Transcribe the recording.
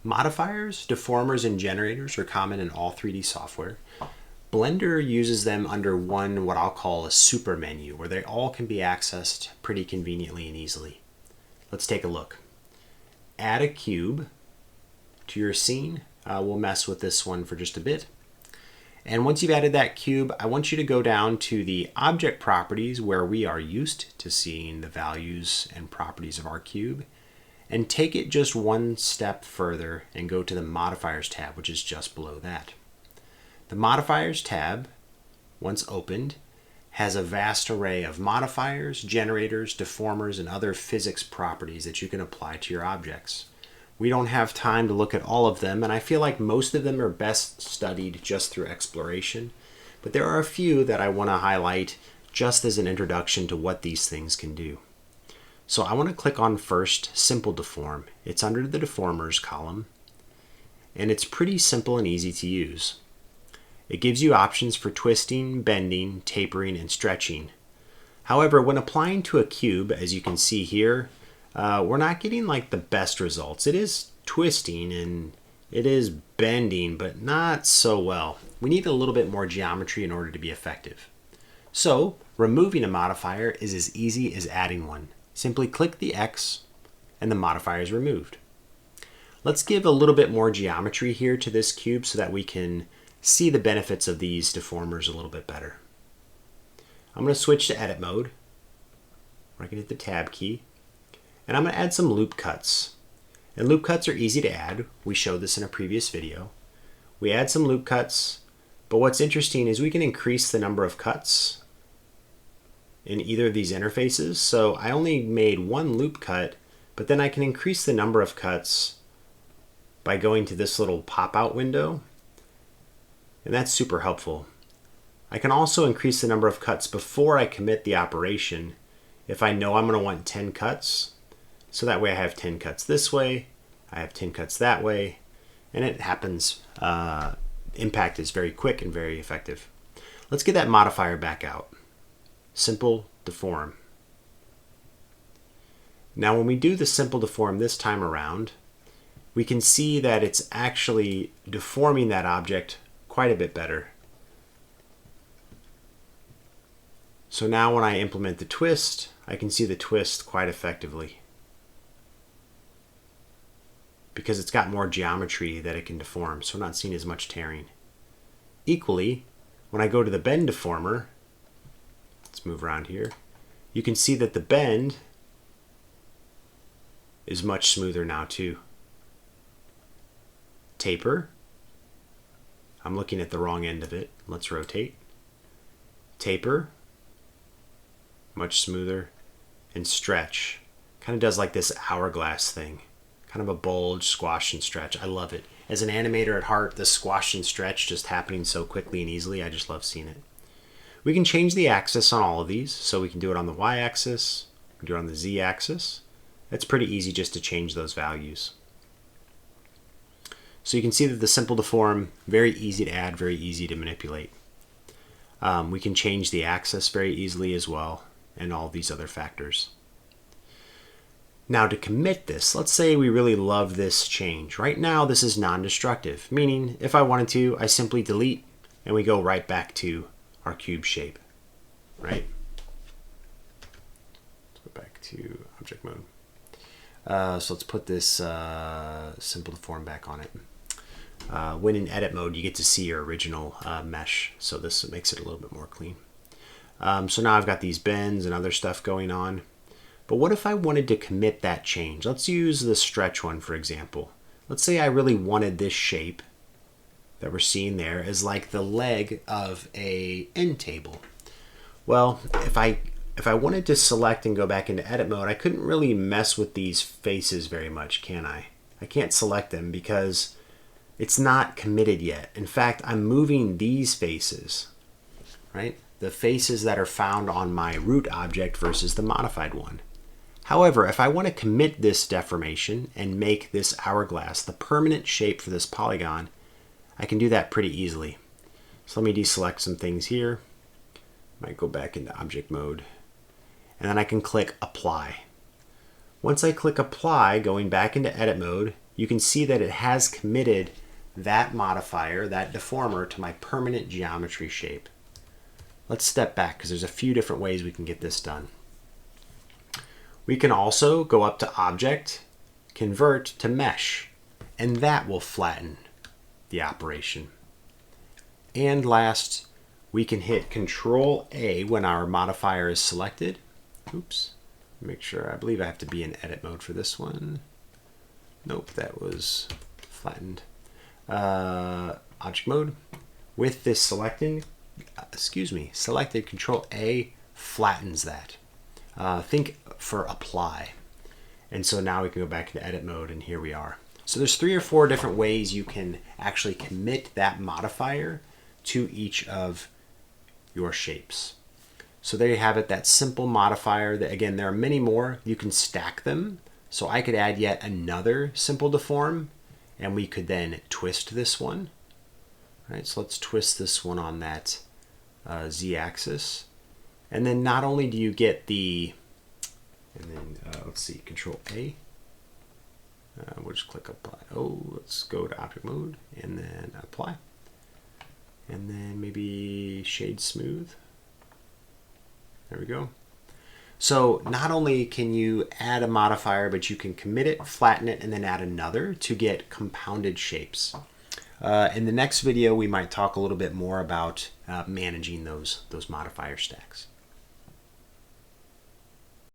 Modifiers, deformers, and generators are common in all 3D software. Blender uses them under one, what I'll call a super menu, where they all can be accessed pretty conveniently and easily. Let's take a look. Add a cube to your scene. We'll mess with this one for just a bit. And once you've added that cube, I want you to go down to the object properties where we are used to seeing the values and properties of our cube, and take it just one step further and go to the Modifiers tab, which is just below that. The Modifiers tab, once opened, has a vast array of modifiers, generators, deformers, and other physics properties that you can apply to your objects. We don't have time to look at all of them, and I feel like most of them are best studied just through exploration, but there are a few that I want to highlight just as an introduction to what these things can do. So I want to click on first Simple Deform. It's under the Deformers column, and it's pretty simple and easy to use. It gives you options for twisting, bending, tapering, and stretching. However, when applying to a cube, as you can see here, we're not getting like the best results. It is twisting and it is bending, but not so well. We need a little bit more geometry in order to be effective. So removing a modifier is as easy as adding one. Simply click the X and the modifier is removed. Let's give a little bit more geometry here to this cube so that we can see the benefits of these deformers a little bit better. I'm going to switch to edit mode. I can hit the tab key. And I'm going to add some loop cuts. And loop cuts are easy to add. We showed this in a previous video. We add some loop cuts, but what's interesting is we can increase the number of cuts in either of these interfaces. So I only made one loop cut, but then I can increase the number of cuts by going to this little pop-out window. And that's super helpful. I can also increase the number of cuts before I commit the operation if I know I'm going to want 10 cuts. So that way I have 10 cuts this way, I have 10 cuts that way, and it happens. Impact is very quick and very effective. Let's get that modifier back out. Simple Deform. Now when we do the Simple Deform this time around, we can see that it's actually deforming that object quite a bit better. So now when I implement the twist, I can see the twist quite effectively, because it's got more geometry that it can deform, so we're not seeing as much tearing. Equally, when I go to the bend deformer, let's move around here, you can see that the bend is much smoother now too. Taper, I'm looking at the wrong end of it. Let's rotate. Taper, much smoother. And stretch, kind of does like this hourglass thing. Kind of a bulge, squash, and stretch. I love it. As an animator at heart, the squash and stretch just happening so quickly and easily, I just love seeing it. We can change the axis on all of these, so we can do it on the y-axis, we can do it on the z-axis. It's pretty easy just to change those values. So you can see that the Simple Deform, very easy to add, very easy to manipulate. We can change the axis very easily as well, and all these other factors. Now to commit this, let's say we really love this change. Right now this is non-destructive, meaning if I wanted to, I simply delete and we go right back to our cube shape, right? Let's go back to object mode. So let's put this Simple Deform back on it. When in edit mode, you get to see your original mesh, so this makes it a little bit more clean. So now I've got these bends and other stuff going on. But what if I wanted to commit that change? Let's use the stretch one, for example. Let's say I really wanted this shape that we're seeing there as like the leg of a end table. Well, if I wanted to select and go back into edit mode, I couldn't really mess with these faces very much, can I? I can't select them because it's not committed yet. In fact, I'm moving these faces, right? The faces that are found on my root object versus the modified one. However, if I want to commit this deformation and make this hourglass the permanent shape for this polygon, I can do that pretty easily. So let me deselect some things here. Might go back into object mode. And then I can click apply. Once I click apply, going back into edit mode, you can see that it has committed that modifier, that deformer, to my permanent geometry shape. Let's step back because there's a few different ways we can get this done. We can also go up to Object, Convert to Mesh, and that will flatten the operation. And last, we can hit Control A when our modifier is selected. Oops, make sure, I believe I have to be in edit mode for this one. Nope, that was flattened. Object mode. With this selected, Control A flattens that. Think for apply. And so now we can go back into edit mode, and here we are. So there's 3 or 4 different ways you can actually commit that modifier to each of your shapes. So there you have it, that simple modifier. Again, there are many more. You can stack them. So I could add yet another simple deform, and we could then twist this one. All right, so let's twist this one on that z-axis. And then not only do you get the, let's see, Control A. We'll just click apply. Oh, let's go to object mode and then apply. And then maybe shade smooth. There we go. So not only can you add a modifier, but you can commit it, flatten it, and then add another to get compounded shapes. In the next video, we might talk a little bit more about managing those modifier stacks.